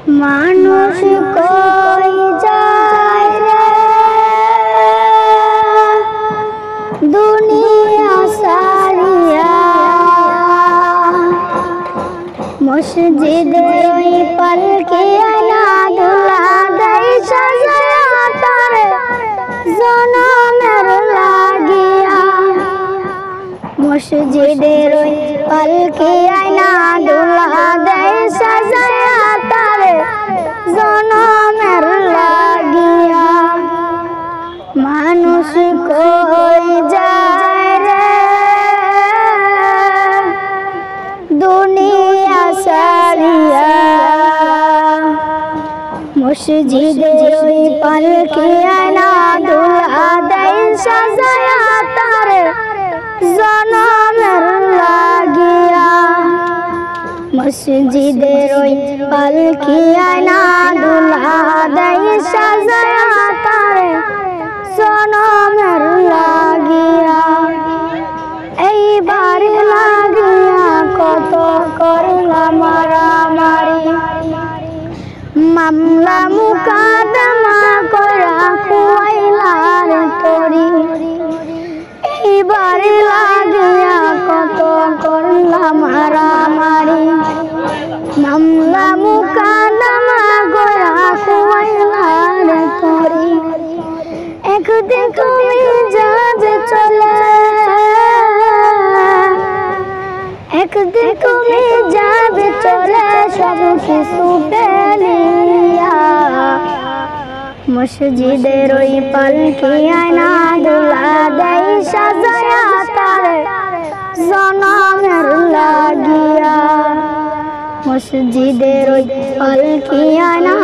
মানুষ কই যায় রে দুনিয়া সারিয়া, মসজিদে ওই পালকি আনা দুলা দেয় সাজায়া তার জনমের লাগিয়া। মসজিদের ওই পালকি আনা দুলা দেয় সাজায়া তার জনমের লাগিয়া। মানুষ কই যায় রে দুনিয়া সারিয়া, মসজিদে ওই পালকি আনা দুলা দেয় সাজায়া তার জনমের লাগিয়া। মসজিদের ওই পালকি আনা দুলা দেয় সাজায়া তার জনমের লাগিয়া। এইবার লাগিয়া কত করলাম মারামারি, মামলা মুকাদমা করা খুয়াইলার তরি। এইবার লাগিয়া কত করলাম মারামারি, মামলা মুকাদমা করা খুয়াইলার তরি। একদিন তুমি যাবে চলে, একদিন তুমি যাবে চলে সব কিছু ফেলিয়া। মসজিদের ওই পালকি আনা দুলা দেয় সাজায়া তার জনমের লাগিয়া। মসজিদের ওই পালকি আনা